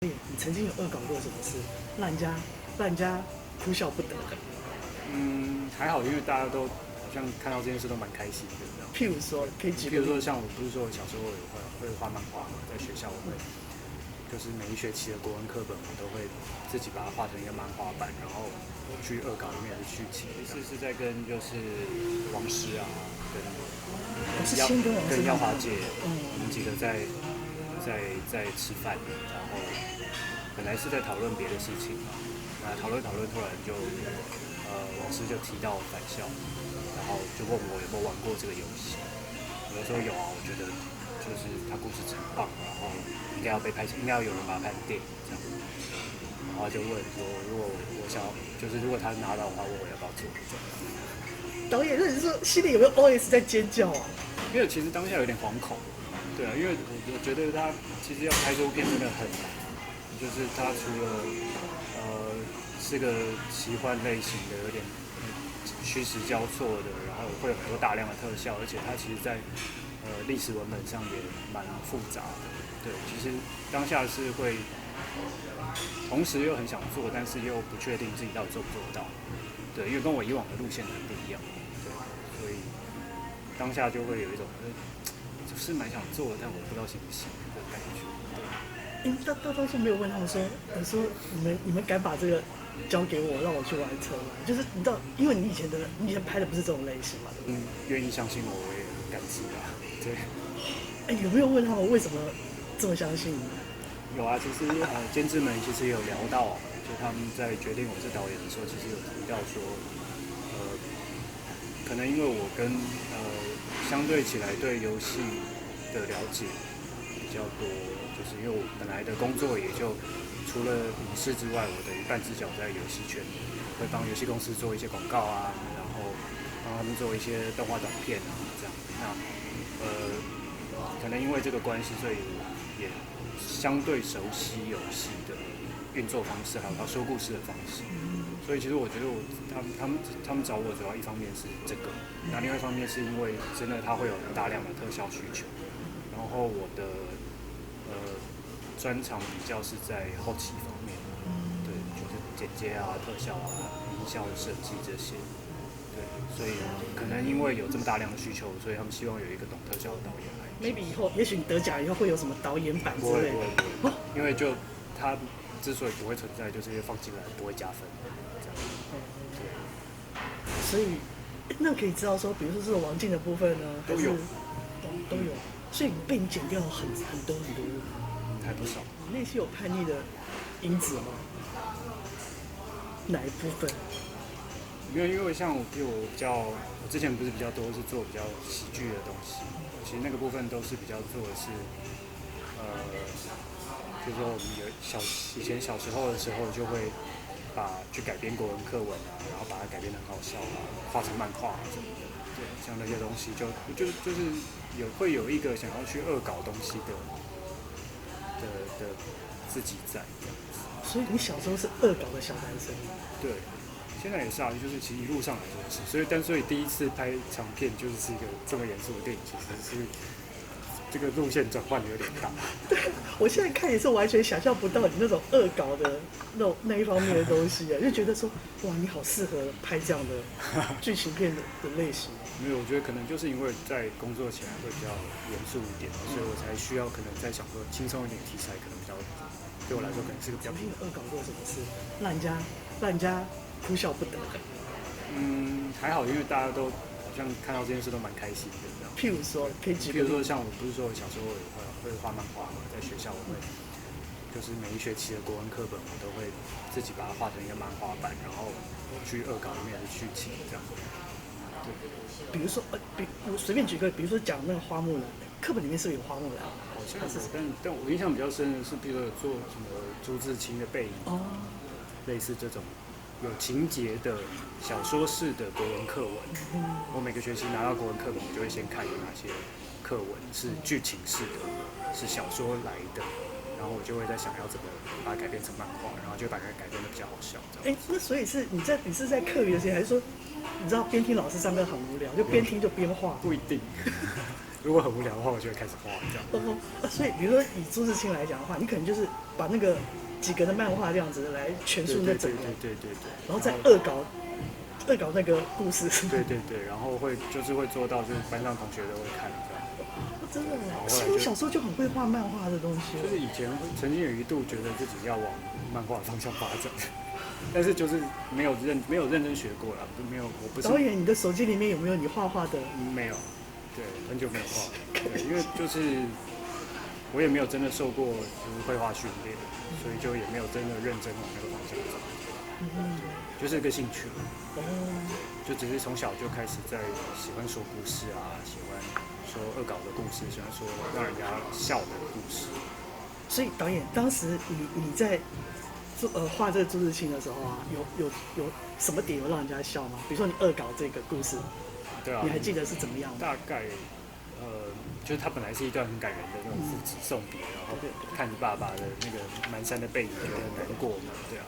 你曾经有恶搞过什么事，让人家哭笑不得的？还好，因为大家都好像看到这件事都蛮开心的这样。譬如说，可以举譬如说，像我不是说我小时候会画漫画嘛，在学校我会就是每一学期的国文课本，我都会自己把它画成一个漫画版，然后去恶搞里面的剧情。是在跟就是王师啊，我是先跟王师跟耀华姐，我们几个在吃饭，然后本来是在讨论别的事情嘛，那讨论，突然就老师就提到返校，然后就问我有没有玩过这个游戏，我就说有啊，我觉得就是他故事很棒，然后应该要被拍成，应该要有人把它拍成电影这样，然后就问说如果我想要，就是如果他拿到的话，问我要不要做这样。导演，那你说心里有没有 OS 在尖叫啊？因为其实当下有点惶恐，对啊，因为我觉得他其实要拍这部片真的很难，就是他除了是个奇幻类型的，有点虚实交错的，然后会有很多大量的特效，而且它其实在历史文本上也蛮复杂的。对，其实当下是会，同时又很想做，但是又不确定自己到底做不做得到。对，因为跟我以往的路线很不一样，对，所以当下就会有一种就是蛮想做的，但我不知道行不行的感觉。当初没有问他们说，你们敢把这个交给我，让我去完成吗？就是你知道，因为你以前拍的不是这种类型嘛，对不对？愿意相信我，我也很感激啦。对。有没有问他们为什么这么相信你？有啊，其实监制们其实也有聊到，就他们在决定我是导演的时候，其实有提到说，可能因为我跟相对起来对游戏的了解比较多，就是因为我本来的工作也就除了影视之外，我的一半只脚在游戏圈，会帮游戏公司做一些广告啊，然后帮他们做一些动画短片啊，这样。那可能因为这个关系，所以也相对熟悉游戏的运作方式，还有他说故事的方式。所以其实我觉得他们找我主要一方面是这个，那另外一方面是因为真的他会有很大量的特效需求，然后我的专长比较是在后期方面，对，就是剪接啊、特效啊、音效设计这些，对，所以可能因为有这么大量的需求，所以他们希望有一个懂特效的导演来。maybe 以后，也许你得奖以后会有什么导演版之类的。不会，因为就他之所以不会存在，就是因为放进来不会加分，这样。所以那可以知道说，比如说这种王静的部分呢，都有，都有。所以被你剪掉很多，还不少。你内心有叛逆的因子吗？哪一部分？因为像我之前不是比较多是做比较喜剧的东西，其实那个部分都是比较做的是，就是说我们以前小时候的时候就会去改编国文课文啊，然后把它改编得很好笑啊，画成漫画啊什么的，对，像那些东西就是会有一个想要去恶搞东西的自己在这样子。所以你小时候是恶搞的小男生。对。现在也是啊，就是其实一路上来说是，所以第一次拍长片就是一个这么严肃的电影，其实是这个路线转换有点大。对，我现在看也是完全想象不到你那种恶搞的那一方面的东西啊，就觉得说哇，你好适合拍这样的剧情片的类型。没有，我觉得可能就是因为在工作起来会比较严肃一点，所以我才需要可能在想说轻松一点题材，可能比较对我来说可能是个比较。曾经恶搞过什么事，让人家哭笑不得的？还好，因为大家都好像看到这件事都蛮开心的。譬如说，可以举譬如说，像我不是说我小时候会画漫画嘛，在学校我会就是每一学期的国文课本，我都会自己把它画成一个漫画版，然后去恶搞里面的剧情这样。对。比如说，我随便举个，比如说讲那个花木兰，课本里面是有花木兰。好像是，但我印象比较深的是，比如说有做什么朱自清的背影。类似这种有情节的小说式的国文课文，我每个学期拿到国文课本，我就会先看有哪些课文是剧情式的，是小说来的，然后我就会在想要怎么把它改编成漫画，然后就把它改编的比较好笑。那所以是你是在课余的时间，还是说你知道边听老师上课很无聊，就边听就边画？不一定，如果很无聊的话，我就会开始画这样。所以比如说以朱自清来讲的话，你可能就是把那个几个的漫画这样子来诠述那整个，对，然后再恶搞那个故事。对，然后会做到就是班上同学都会看这样。真的，所以我小时候就很会画漫画的东西。就是以前曾经有一度觉得自己要往漫画方向发展，但是就是没有认真学过啦，我不是。导演，你的手机里面有没有你画画的？没有，对，很久没有画了。对，因为就是我也没有真的受过就是绘画训练，所以就也没有真的认真往那个方向走。就是一个兴趣。就只是从小就开始在喜欢说故事啊，喜欢说恶搞的故事，喜欢说让人家笑的故事。所以导演，当时你在画这个朱自清的时候啊，有什么点有让人家笑吗？比如说你恶搞这个故事，对啊，你还记得是怎么样的？大概就是他本来是一段很感人的那种父子送别，然后看着爸爸的那个蹒跚的背影，觉得很难过嘛，对啊。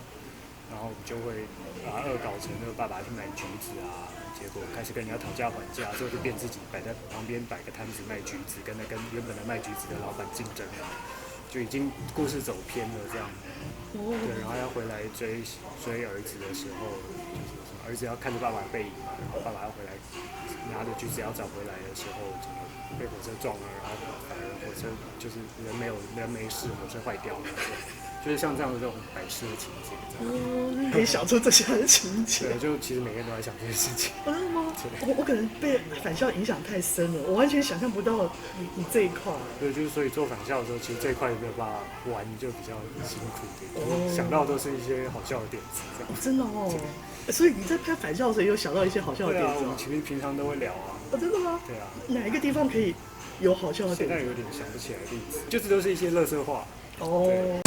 然后就会把它恶搞成那个爸爸去买橘子啊，结果开始跟人家讨价还价，之后就变自己摆在旁边摆个摊子卖橘子，跟原本的卖橘子的老板竞争，就已经故事走偏了这样。对，然后要回来追儿子的时候，就是什么儿子要看着爸爸的背影嘛，然后爸爸要回来拿着橘子要找回来的时候，怎么被火车撞了，然后反而火车就是人没事，火车坏掉了。就是像这样的这种摆饰的情节，可以想出这些的情节。对，就其实每个人都在想这件事情。真的吗？我可能被返校影响太深了，我完全想象不到你这一块。对，就是所以做返校的时候，其实这一块没有办法玩，就比较辛苦一点。想到都是一些好笑的点子，这样。真的哦。所以你在拍返校的时候，有想到一些好笑的点子？对啊，我们其实平常都会聊啊。真的吗？对啊。哪一个地方可以有好笑的点子？现在有点想不起来例子，就是都是一些垃圾话。哦。